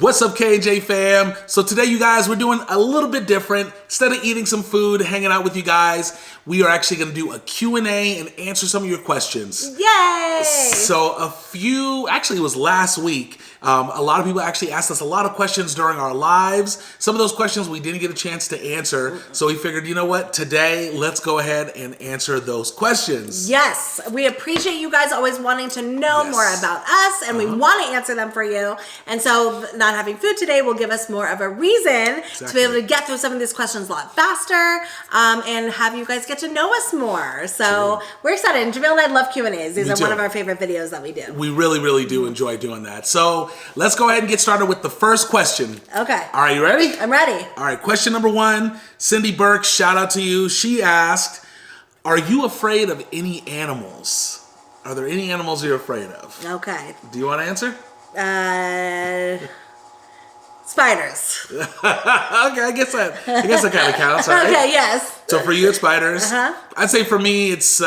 What's up, KJ fam? So today, you guys, we're doing a little bit different. Instead of eating some food, hanging out with you guys, we are actually going to do a Q&A and answer some of your questions. Yay! So actually it was last week, a lot of people actually asked us a lot of questions during our lives. Some of those questions we didn't get a chance to answer, so we figured, you know what, today, let's go ahead and answer those questions. Yes, we appreciate you guys always wanting to know more about us, and we want to answer them for you. And so not having food today will give us more of a reason to be able to get through some of these questions a lot faster, and have you guys get to know us more. So we're excited. And Jamil and I love Q&As. These are one of our favorite videos that we do. We really, really do enjoy doing that. So let's go ahead and get started with the first question. Okay. All right, you ready? I'm ready. All right, question number 1. Cindy Burke, shout out to you. She asked, are you afraid of any animals? Are there any animals you're afraid of? Okay. Do you want to answer? Spiders. Okay, I guess that kind of counts, right? Okay, yes. So for you, it's spiders. I'd say for me, it's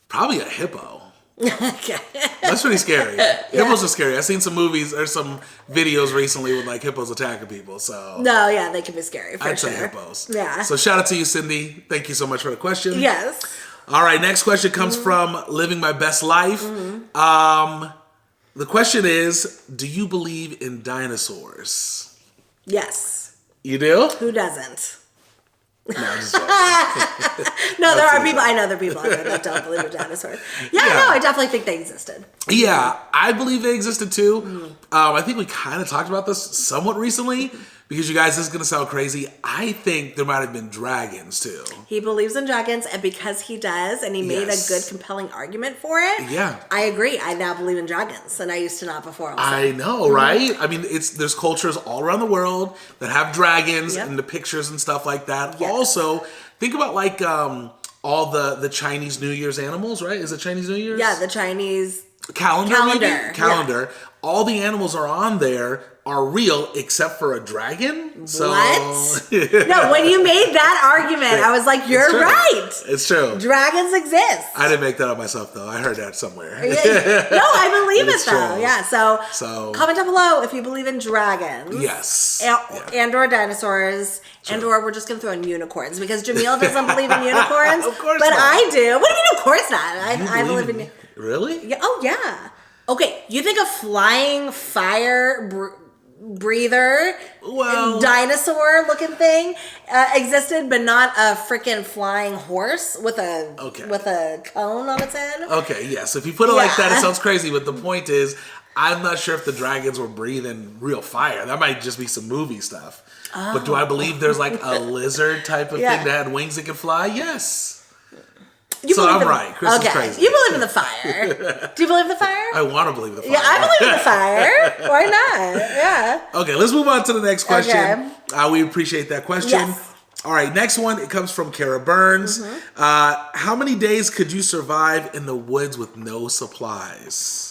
probably a hippo. Okay. That's pretty scary. Hippos are scary. I've seen some movies or some videos recently with like hippos attacking people. So no, yeah, they can be scary for I'd sure. say hippos. Yeah. So shout out to you, Cindy. Thank you so much for the question. Yes. All right, next question comes from Living My Best Life. The question is, do you believe in dinosaurs? Yes. You do? Who doesn't? No, I'm just joking. No, there are people. I know there are people out there that don't believe in dinosaurs. Yeah, no, I definitely think they existed. Yeah, I believe they existed too. I think we kind of talked about this somewhat recently because you guys, this is going to sound crazy. I think there might have been dragons too. He believes in dragons, and because he does, and he made a good, compelling argument for it. Yeah, I agree. I now believe in dragons, and I used to not before. Also. I know, right? I mean, there's cultures all around the world that have dragons and the pictures and stuff like that. Yes. Also, think about like all the Chinese New Year's animals, right? Is it Chinese New Year's? Yeah, the Chinese calendar. Yeah. All the animals are on there are real except for a dragon. So what? No, when you made that argument, I was like, you're right. It's true. Dragons exist. I didn't make that up myself though. I heard that somewhere. No, I believe it though. True. Yeah. So comment down below if you believe in dragons. Yes. And or dinosaurs. True. And or we're just gonna throw in unicorns because Jamil doesn't believe in unicorns. Of course but not. I do. What do you mean of course not? I believe in. Really? Yeah. Oh yeah. Okay, you think a flying fire breather, dinosaur-looking thing existed, but not a freaking flying horse with a cone on its head? Okay, yes. If you put it like that, it sounds crazy. But the point is, I'm not sure if the dragons were breathing real fire. That might just be some movie stuff. Oh. But do I believe there's like a lizard type of thing that had wings that could fly? Yes. So I'm right. Chris is crazy. You believe in the fire. Do you believe in the fire? I want to believe in the fire. Yeah, I believe in the fire. Why not? Yeah. Okay, let's move on to the next question. Okay. We appreciate that question. Yes. All right, next one. It comes from Cara Burns. How many days could you survive in the woods with no supplies?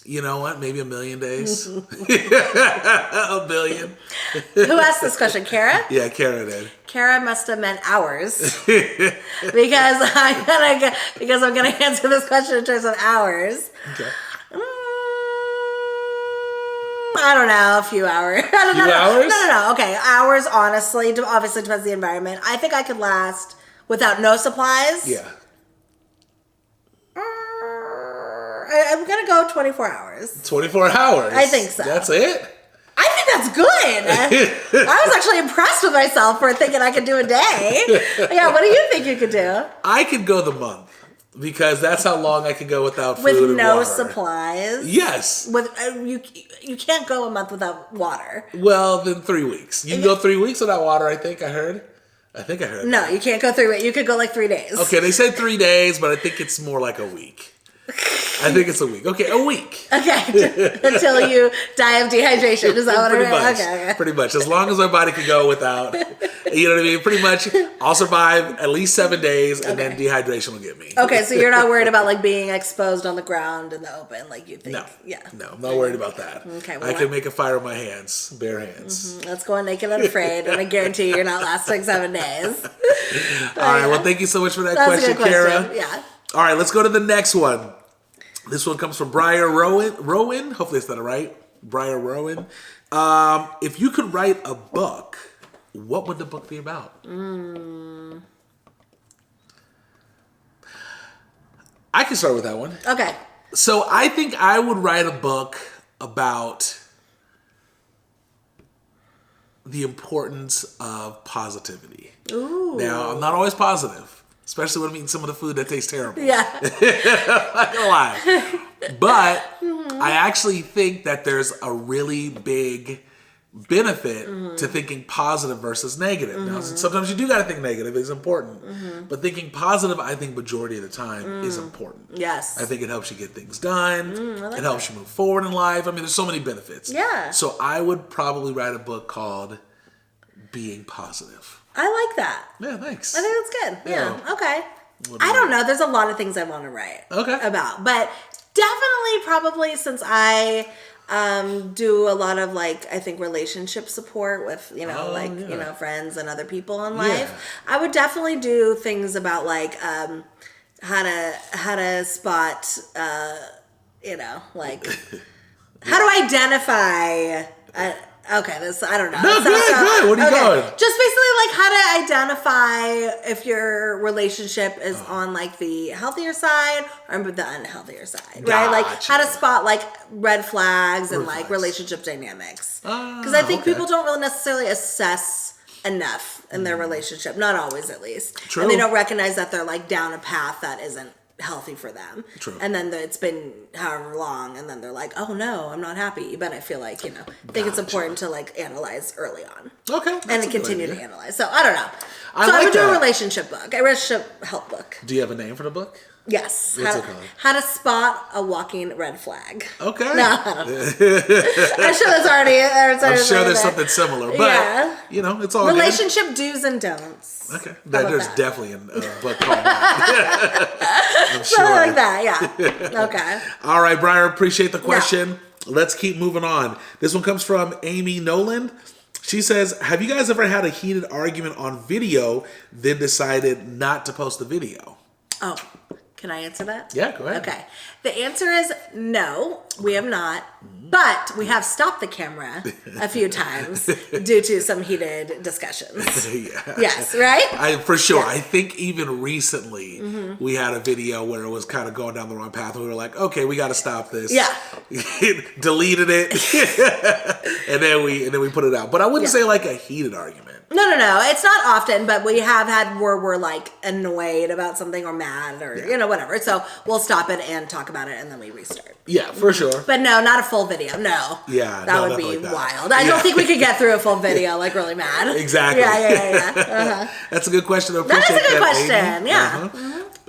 You know what? Maybe 1,000,000 days. 1 billion. Who asked this question? Cara? Yeah, Cara did. Cara must have meant hours. because I'm gonna answer this question in terms of hours. Okay. I don't know, a few hours. Hours? No. Okay, hours. Honestly, obviously depends on the environment. I think I could last without no supplies. Yeah. I'm gonna go 24 hours. 24 hours? I think so. That's it? I think that's good. I was actually impressed with myself for thinking I could do a day. Yeah, what do you think you could do? I could go the month because that's how long I could go without food and with no water. supplies. Yes. With you can't go a month without water. Well, then 3 weeks. You can go 3 weeks without water. I think I heard. No, you can't go 3 weeks. You could go like 3 days. Okay, they said 3 days, but I think it's more like a week. I think it's a week. Okay, a week. Okay, until you die of dehydration. Is that what it is? Okay. Pretty much. As long as my body can go without, you know what I mean? Pretty much, I'll survive at least 7 days, and then dehydration will get me. Okay, so you're not worried about like being exposed on the ground in the open, like you think? No. Yeah. No, I'm not worried about that. Okay. Well, I can make a fire with my hands, bare hands. Let's go naked and afraid, and I guarantee you're not lasting 7 days. All right. Well, thank you so much for that question, Cara. Yeah. All right, let's go to the next one. This one comes from Brier Rowan. Hopefully I said it right. Brier Rowan. If you could write a book, what would the book be about? I can start with that one. Okay. So I think I would write a book about the importance of positivity. Ooh. Now, I'm not always positive, especially when I'm eating some of the food that tastes terrible. Yeah. I'm not gonna lie. But I actually think that there's a really big benefit to thinking positive versus negative. Now, sometimes you do got to think negative. It's important. But thinking positive, I think majority of the time is important. Yes. I think it helps you get things done. Like it helps you move forward in life. I mean, there's so many benefits. Yeah. So I would probably write a book called Being Positive. I like that. Yeah, thanks. I think that's good. Yeah. Okay. What I don't know. There's a lot of things I want to write about. But definitely probably since I do a lot of I think relationship support with, friends and other people in life. I would definitely do things about how to spot, how to identify, this, I don't know. No, good. What are you going? Just basically how to identify if your relationship is on the healthier side or the unhealthier side, right? How to spot red flags and relationship dynamics. Because I think people don't really necessarily assess enough in their relationship, not always at least. True. And they don't recognize that they're down a path that isn't healthy for them. True. And then it's been however long and then they're like, oh no, I'm not happy. But I feel I think it's important to analyze early on. Okay. And to continue to analyze. So I don't know. I would do a relationship book, a relationship help book. Do you have a name for the book? Yes. What's it called? How to spot a walking red flag. Okay. No, I don't know. I'm sure that's already. I'm sure there's something similar, but it's all relationship do's and don'ts. Okay, there's definitely a book called that. I'm sure. Something like that, yeah. Okay. All right, Briar, appreciate the question. Let's keep moving on. This one comes from Amy Noland. She says, have you guys ever had a heated argument on video, then decided not to post the video? Oh, can I answer that? Yeah, go ahead. Okay. The answer is no, we have not. But we have stopped the camera a few times due to some heated discussions. Yeah. Yes, right? For sure. Yeah. I think even recently we had a video where it was kind of going down the wrong path and we were like, okay, we got to stop this. Yeah. Deleted it. and then we put it out. But I wouldn't say a heated argument. No. It's not often, but we have had where we're annoyed about something or mad or whatever. So we'll stop it and talk about it and then we restart. Yeah, for sure. But no, not a full video. No. Yeah, that would be wild. I don't think we could get through a full video really mad. Exactly. Yeah. Uh-huh. That's a good question. That is a good question. Yeah.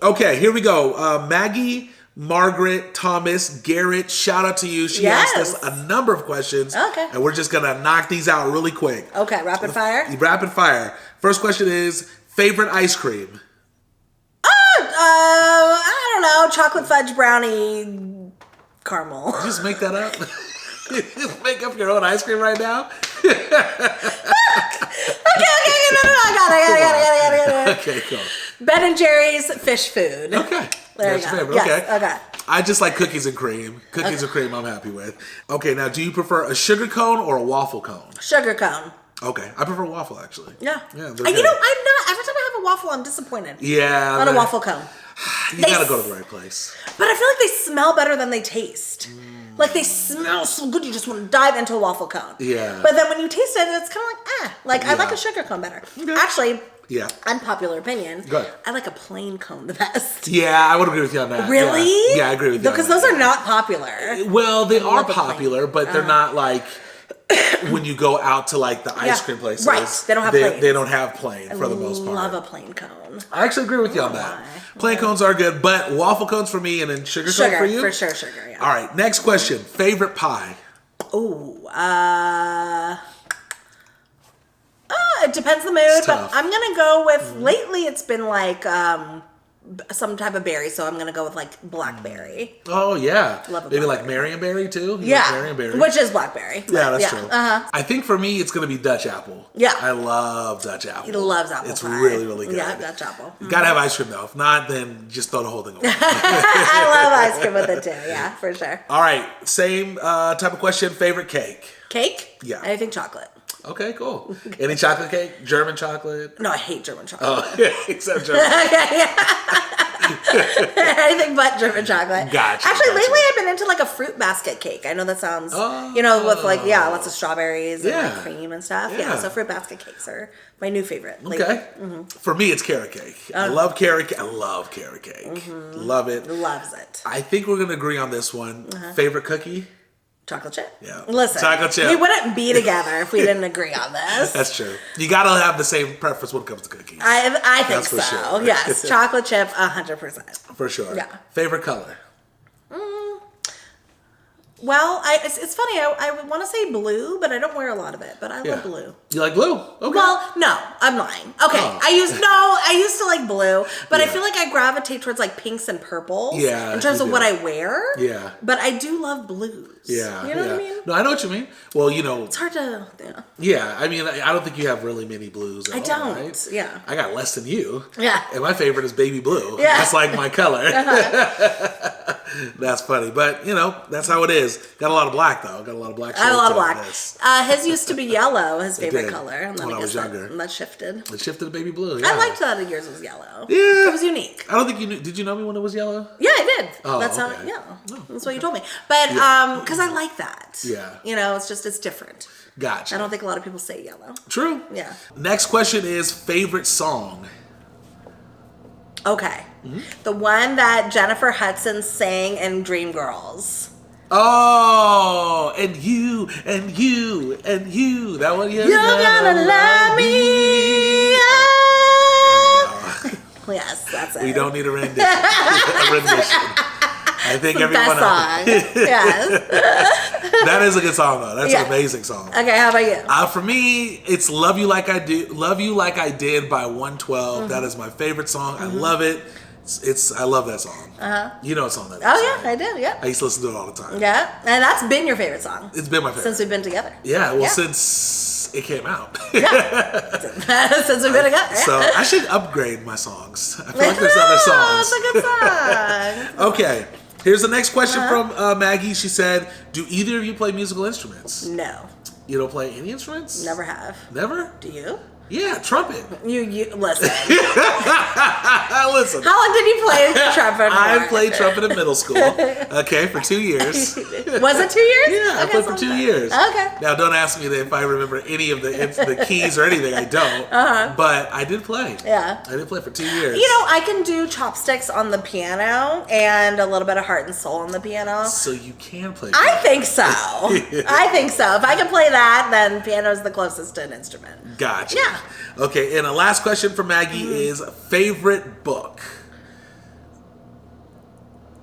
Okay, here we go. Maggie Margaret Thomas Garrett, shout out to you. She asked us a number of questions. Okay. And we're just gonna knock these out really quick. Okay, rapid fire. Rapid fire. First question is favorite ice cream. I don't know, chocolate fudge brownie caramel. Did you just make that up? Just make up your own ice cream right now? Okay, no, I got it. Okay, cool. Ben and Jerry's fish food. Okay. There That's you go. favorite. Yes, okay. I just like cookies and cream. Cookies and cream I'm happy with. Okay, now do you prefer a sugar cone or a waffle cone? Sugar cone. Okay, I prefer waffle actually. Yeah. Yeah. I'm not. Every time I have a waffle, I'm disappointed. Yeah. On a waffle cone. You gotta go to the right place. But I feel like they smell better than they taste. They smell so good, you just want to dive into a waffle cone. Yeah. But then when you taste it, it's kind of I like a sugar cone better. Okay. Actually, unpopular opinion. Good. I like a plain cone the best. Yeah, I would agree with you on that. Really? Yeah, I agree with you. Because those are not popular. Well, they are popular, but they're not when you go out to the ice cream places. Right. They don't have plain. They don't have plain for the most part. I love a plain cone. I actually agree with you on that. Plain cones are good, but waffle cones for me and then sugar cone for you? For sure, sugar, yeah. All right, next question. Favorite pie? It depends the mood, but I'm going to go with, lately it's been some type of berry, so I'm gonna go with like blackberry. Oh yeah, Love a maybe like blackberry. Marionberry too. You Yeah, like Marionberry, which is blackberry. Yeah, that's true. Uh-huh. I think for me, it's gonna be Dutch apple. Yeah. I love Dutch apple. He loves apple It's pie. really, really good. Yeah, Dutch apple. Gotta have ice cream though. If not, then just throw the whole thing away. I love ice cream with it too. Yeah, for sure. All right, same type of question. Favorite cake? Cake? Yeah. Anything chocolate. Okay, cool. Any chocolate cake? German chocolate? No, I hate German chocolate. Oh, except German. Okay, yeah. Anything but German chocolate. Gotcha. Actually, lately I've been into like a fruit basket cake. I know that sounds, with like, lots of strawberries and like cream and stuff. Yeah, so fruit basket cakes are my new favorite. Lately. Okay. For me, it's carrot cake. I love carrot cake. I love carrot cake. Love it. Loves it. I think we're going to agree on this one. Favorite cookie? Chocolate chip. Yeah. Listen, chocolate chip. We wouldn't be together if we didn't agree on this. That's true. You got to have the same preference when it comes to cookies. I think That's for so. sure. Yes, chocolate chip, 100%. For sure. Yeah. Favorite color? Well, it's funny. I want to say blue, but I don't wear a lot of it. But I love blue. You like blue? Okay. Well, no, I'm lying. Okay, I used to like blue, but I feel like I gravitate towards like pinks and purples. Yeah, in terms you of do. what I wear. Yeah. But I do love blues. Yeah. You know what I mean? No, I know what you mean. Well, It's hard to. Yeah. Yeah, I mean, I don't think you have really many blues at I all, don't. right? Yeah. I got less than you. Yeah. And my favorite is baby blue. Yeah. That's like my color. That's funny. But, that's how it is. Got a lot of black, though. Got a lot of black shirts. I have a lot of on black. this. His used to be yellow, his favorite did, color. And then when I was younger. That shifted. It shifted to baby blue, yeah. I liked that yours was yellow. Yeah. It was unique. I don't think you knew. Did you know me when it was yellow? Yeah, I did. Oh, That's okay. how. Yeah, that's what you told me. But because I like that. Yeah. It's different. Gotcha. I don't think a lot of people say yellow. True. Yeah. Next question is favorite song. Okay. The one that Jennifer Hudson sang in Dreamgirls. Oh, and you, and you, and you. That one, yeah. You're gonna love me. Yes, that's it. We don't need a rendition. I think everyone Best song. Yes. That is a good song though. That's an amazing song. Okay, how about you? For me, it's "Love You Like I Do," "Love You Like I Did" by 112. That is my favorite song. I love it. I love that song. You know what song that is. Oh yeah, I do. Yeah. I used to listen to it all the time. Yeah, and that's been your favorite song It's been my favorite since we've been together. Yeah, well, since it came out. Since we've been together. So I should upgrade my songs. I feel like there's other songs. It's a good song. Okay, here's the next question from Maggie. She said, "Do either of you play musical instruments?" No, You don't play any instruments? never have. Never? Do you? Yeah, trumpet. You listen. Listen. How long did you play trumpet for? I played trumpet in middle school. Okay, for 2 years. Was it 2 years? Yeah, I played for 2 years. Okay. Now, don't ask me if I remember any of the keys or anything. I don't. But I did play. Yeah. I did play for 2 years. I can do chopsticks on the piano and a little bit of heart and soul on the piano. So you can play. I think so. I think so. If I can play that, then piano's the closest to an instrument. Gotcha. Yeah. Okay, and the last question for Maggie is favorite book.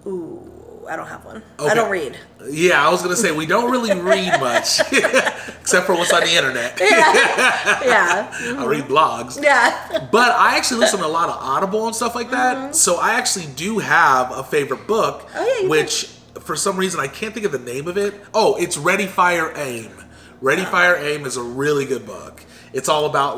Ooh, I don't have one. Okay. I don't read. Yeah, I was gonna say we don't really read much, except for what's on the internet. Yeah. I read blogs. Yeah. But I actually listen to a lot of Audible and stuff like that. So I actually do have a favorite book, which for some reason I can't think of the name of it. Oh, it's Ready, Fire, Aim. Ready, Fire, Aim is a really good book. It's all about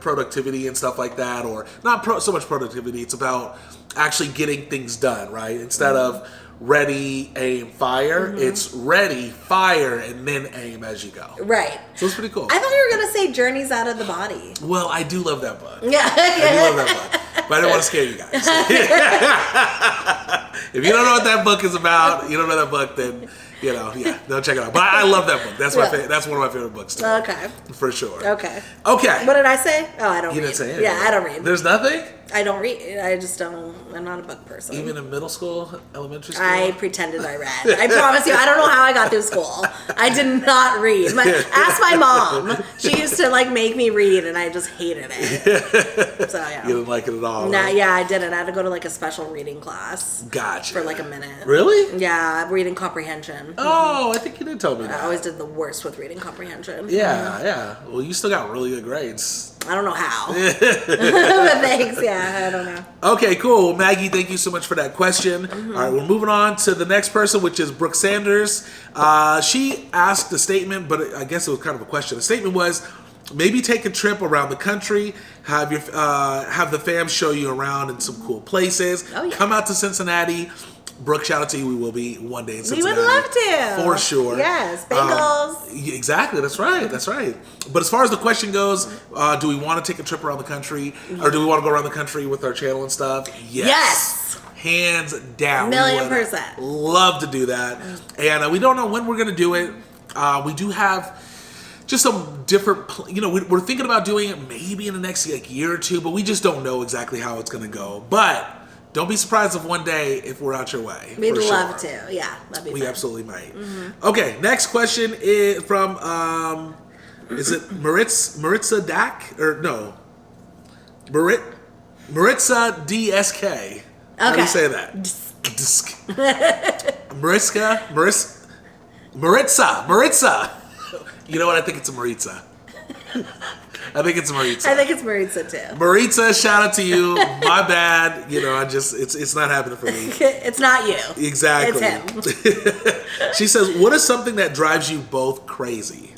productivity and stuff like that, or not so much productivity. It's about actually getting things done, right? Instead of ready, aim, fire, it's ready, fire, and then aim as you go. Right. So it's pretty cool. I thought you were gonna say Journeys Out of the Body. Well, I do love that book. Yeah. I do love that book. But I didn't want to scare you guys. If you don't know what that book is about, you don't know that book, then don't check it out. But I love that book. That's that's one of my favorite books too. Okay. For sure. Okay. Okay. What did I say? Oh, I don't read. You didn't say anything. Yeah, I don't read. There's nothing? I don't read. I just don't. I'm not a book person. Even in middle school, elementary school? I pretended I read. I promise you, I don't know how I got through school. I did not read. Ask my mom. She used to make me read, and I just hated it. So yeah. You didn't like it at all? Nah, right? yeah, I didn't. I had to go to a special reading class. Gotcha. For a minute. Really? Yeah, reading comprehension. Oh, I think you did tell me that. I always did the worst with reading comprehension. Yeah, yeah. Well, you still got really good grades. I don't know how. But thanks. Yeah, I don't know. Okay, cool. Maggie, thank you so much for that question. All right, we're moving on to the next person, which is Brook Sanders. She asked a statement, but I guess it was kind of a question. The statement was, maybe take a trip around the country, have the fam show you around in some cool places. Oh, yeah. Come out to Cincinnati. Brooke, shout out to you. We will be one day in Cincinnati. We would love to. For sure. Yes, Bengals. Exactly, that's right, that's right. But as far as the question goes, do we want to take a trip around the country? Or do we want to go around the country with our channel and stuff? Yes. Hands down. 1,000,000%. Love to do that. And we don't know when we're going to do it. We do have just some different, we're thinking about doing it maybe in the next year or two, but we just don't know exactly how it's going to go. But don't be surprised if one day if we're out your way. We'd love to. Yeah, that'd be fun. We absolutely might. Okay, next question is from, is it Marissa Dak? Or no, Marissa DSK. Okay. How do you say that? Maritza. You know what? I think it's a Maritza. I think it's Maritza. I think it's Maritza too. Maritza, shout out to you. My bad. It's not happening for me. It's not you. Exactly. It's him. She says, what is something that drives you both crazy?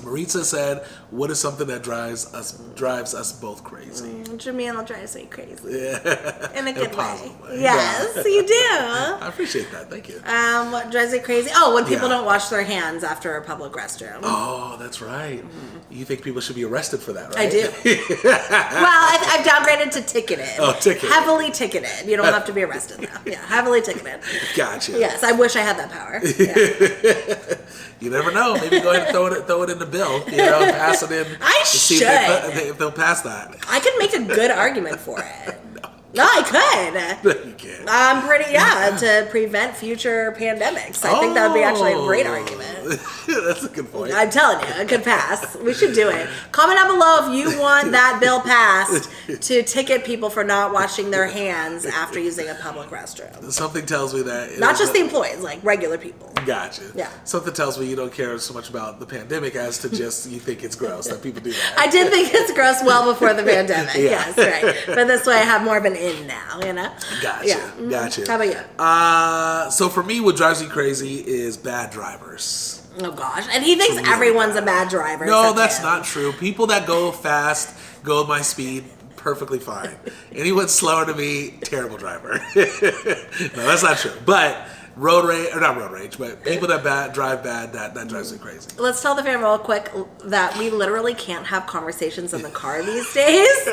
Maritza said, what is something that drives us both crazy? Jamila drives me crazy. Yeah. In a good way. Yes, you do. I appreciate that. Thank you. What drives me crazy? Oh, when people don't wash their hands after a public restroom. Oh, that's right. You think people should be arrested for that, right? I do. Well, I've downgraded to ticketed. Oh, ticketed. Heavily ticketed. You don't have to be arrested now. Yeah, heavily ticketed. Gotcha. Yes, I wish I had that power. Yeah. You never know. Maybe go ahead and throw it in the bill. Pass it in. I should. See if they'll pass that. I could make a good argument for it. No, I could. No, you can't. I'm pretty, to prevent future pandemics. I think that would be actually a great argument. That's a good point. I'm telling you, it could pass. We should do it. Comment down below if you want that bill passed to ticket people for not washing their hands after using a public restroom. Something tells me that. Not just the employees, like regular people. Gotcha. Yeah. Something tells me you don't care so much about the pandemic as to just you think it's gross that people do that. I did think it's gross well before the pandemic. Yes, right. But this way I have more of an in now, Gotcha. Yeah. Gotcha. How about you? So for me, what drives me crazy is bad drivers. Oh gosh. And he thinks everyone's a bad driver. No, that's not true. People that go fast, go at my speed, perfectly fine. Anyone slower than me, terrible driver. No, that's not true. But not road rage, but people that drive bad, that drives me crazy. Let's tell the fam real quick that we literally can't have conversations in the car these days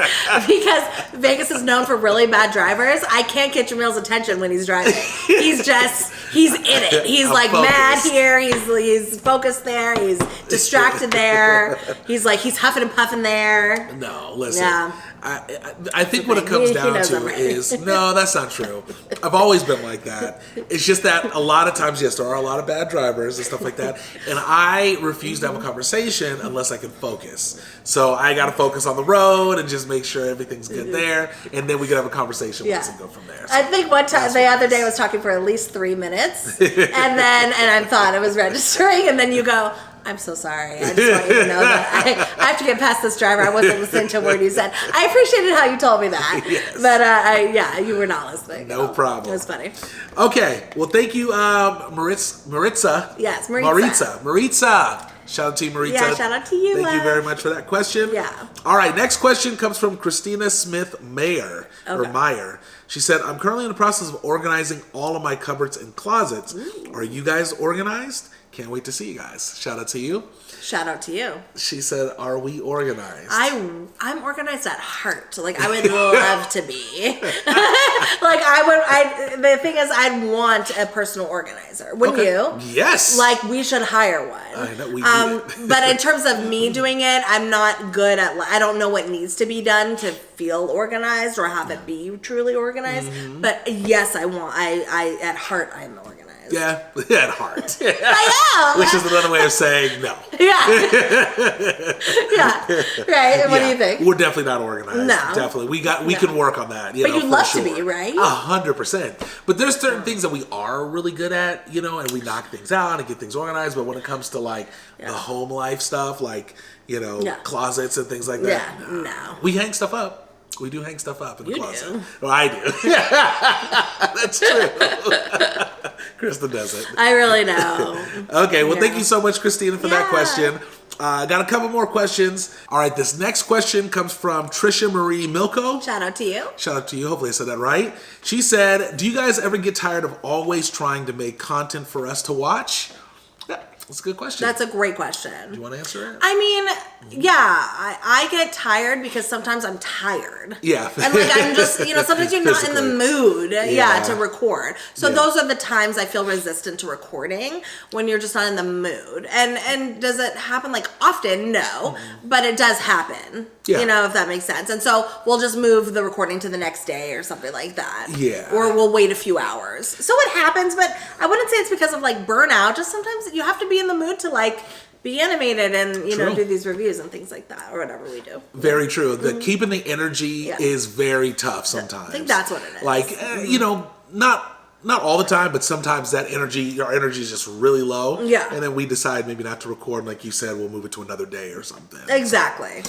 because Vegas is known for really bad drivers. I can't get Jamil's attention when he's driving. He's in it. He's like focused. Mad here. He's focused there. He's distracted there. He's huffing and puffing there. No, listen. Yeah. I think what it comes down to is, no, that's not true. I've always been like that. It's just that a lot of times, yes, there are a lot of bad drivers and stuff like that. And I refuse to have a conversation unless I can focus. So I got to focus on the road and just make sure everything's good there. And then we can have a conversation once and go from there. So I think one time, the other day I was talking for at least 3 minutes. and I thought it was registering. And then you go, I'm so sorry. I just want you to know that I have to get past this driver. I wasn't listening to a word you said. I appreciated how you told me that. Yes. But you were not listening. No problem. It was funny. Okay. Well, thank you, Maritza. Yes, Maritza. Maritza. Shout out to you, Maritza. Yeah, shout out to you. Thank you very much for that question. Yeah. All right. Next question comes from Christina Smith Meyer. She said, I'm currently in the process of organizing all of my cupboards and closets. Ooh. Are you guys organized? Can't wait to see you guys. Shout out to you. Shout out to you. She said, are we organized? I'm organized at heart. Like, I would love to be. The thing is, I'd want a personal organizer. Wouldn't you? Yes. Like, we should hire one. I know, we need But in terms of me doing it, I'm not good at, I don't know what needs to be done to feel organized or have it be truly organized. Mm-hmm. But yes, at heart, I'm organized. Yeah, at heart. I am. Which is another way of saying no. Yeah. Yeah. Right. And what do you think? We're definitely not organized. No. Definitely. We can work on that. But you'd love to be, right? 100%. But there's certain things that we are really good at, and we knock things out and get things organized. But when it comes to like the home life stuff, like, closets and things like that. Yeah. No. We hang stuff up. We do hang stuff up in the closet. Do. Well, I do. That's true. Krista does it. I really know. Okay, well, thank you so much, Christina, for that question. Got a couple more questions. All right, this next question comes from Trisha Marie Milko. Shout out to you. Shout out to you. Hopefully I said that right. She said, do you guys ever get tired of always trying to make content for us to watch? Yeah, that's a good question. That's a great question. Do you want to answer it? I mean, yeah, I get tired because sometimes I'm tired. Yeah. And like I'm just, sometimes you're not in the mood, to record. So those are the times I feel resistant to recording, when you're just not in the mood. And does it happen like often? No. But it does happen. Yeah. If that makes sense. And so we'll just move the recording to the next day or something like that. Yeah. Or we'll wait a few hours. So it happens, but I wouldn't say it's because of like burnout. Just sometimes you have to be in the mood to like be animated and do these reviews and things like that, or whatever we do. Very true. The keeping the energy is very tough sometimes. I think that's what it is. Like not all the time, but sometimes our energy is just really low. Yeah. And then we decide maybe not to record, and like you said, we'll move it to another day or something. Exactly.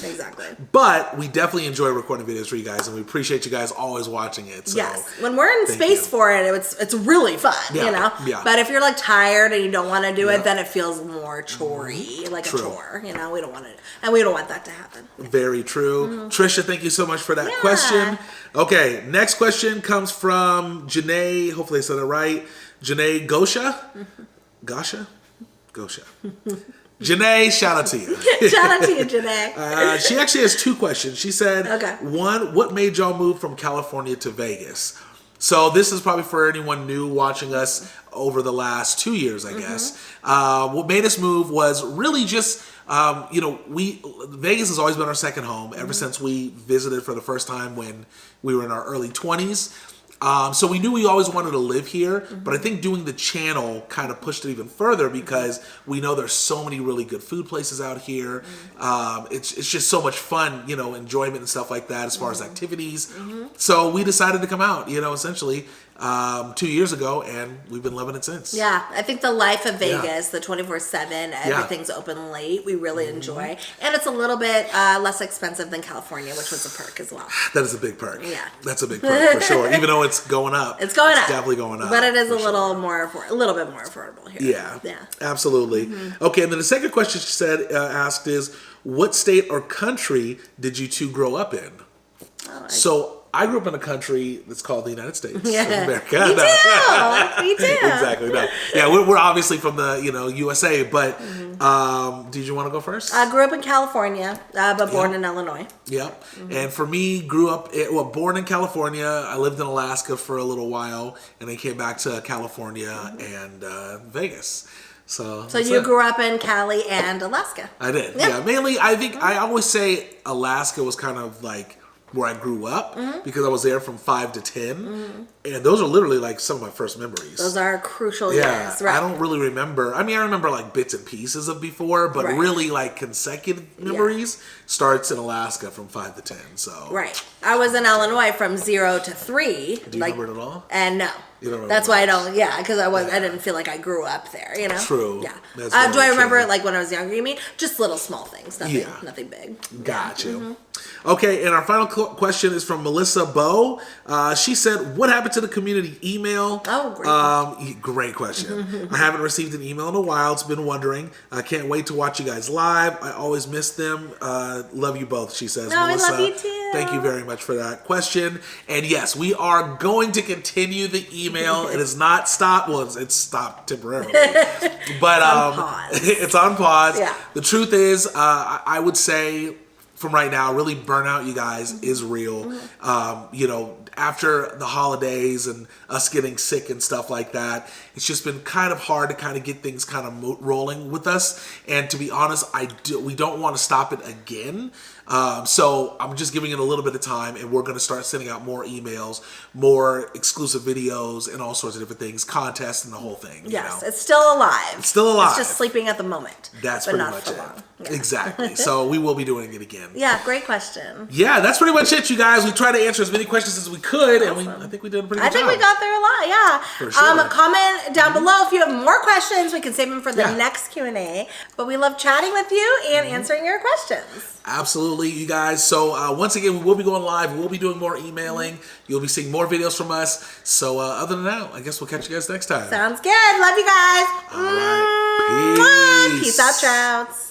But we definitely enjoy recording videos for you guys, and we appreciate you guys always watching it. So yes. When we're in space for it, it's really fun, Yeah. But if you're like tired and you don't want to do it, then it feels more chore-y, like True. a chore. We don't want it, and we don't want that to happen. Very true. Trisha, thank you so much for that question. Okay, next question comes from Janae. Hopefully I said it right. Janae Gosha. Janae, shout out to you. Shout out to you, Janae. She actually has two questions. She said, one, what made y'all move from California to Vegas? So this is probably for anyone new watching us over the last 2 years, I guess. What made us move was really just, Vegas has always been our second home ever since we visited for the first time when we were in our early 20s. So we knew we always wanted to live here, but I think doing the channel kind of pushed it even further because we know there's so many really good food places out here. It's just so much fun, enjoyment and stuff like that as far as activities. So we decided to come out, essentially 2 years ago, and we've been loving it since. Yeah, I think the life of Vegas, the 24/7, everything's open late, we really enjoy. And it's a little bit less expensive than California, which was a perk as well. That is a big perk. Yeah. That's a big perk for sure. Even though it's going up. It's going up. It's definitely going up. But it is a little bit more affordable here. Yeah. Absolutely. Okay, and then the second question she asked is, what state or country did you two grow up in? So I grew up in a country that's called the United States of America. Me too. Exactly. No. Yeah, we're obviously from the USA, but did you want to go first? I grew up in California, but born in Illinois. Yep. And for me, born in California. I lived in Alaska for a little while, and then came back to California and Vegas. So you grew up in Cali and Alaska. I did. Yeah. Mainly, I think I always say Alaska was kind of like where I grew up because I was there from 5 to 10, and those are literally like some of my first memories. Those are crucial years, right? I don't really remember. I mean, I remember like bits and pieces of before, but really like consecutive memories starts in Alaska from 5 to 10. So I was in Illinois from 0 to 3. Do you remember it at all? And no. You don't remember That's why I don't. Yeah, because I didn't feel like I grew up there. True. Yeah. Do I remember it like when I was younger? You mean just little small things? Nothing big. Got you. Okay, and our final question is from Melissa Bowe. She said, "What happened to the community email?" Oh, great question. I haven't received an email in a while. It's been wondering. I can't wait to watch you guys live. I always miss them. Love you both, she says. Melissa, I love you too. Thank you very much for that question. And yes, we are going to continue the email. It has not stopped. Well, it's stopped temporarily, but it's on pause. Yeah. The truth is, I would say, from right now, really burnout, you guys, is real. after the holidays and us getting sick and stuff like that, it's just been kind of hard to kind of get things kind of rolling with us. And to be honest, we don't want to stop it again. So I'm just giving it a little bit of time, and we're going to start sending out more emails, more exclusive videos, and all sorts of different things, contests, and the whole thing. Yes, it's still alive. It's still alive. It's just sleeping at the moment. That's pretty much it. Yeah. Exactly. So we will be doing it again. Yeah, great question. Yeah, that's pretty much it, you guys. We tried to answer as many questions as we could, and I think we did a pretty good job. I think we got through a lot, yeah. For sure. Comment down below if you have more questions. We can save them for the next Q&A. But we love chatting with you and answering your questions. Absolutely, you guys. So once again, we will be going live. We'll be doing more emailing. You'll be seeing more videos from us. So other than that, I guess we'll catch you guys next time. Sounds good. Love you guys. All right. Peace. Peace out, Trouts.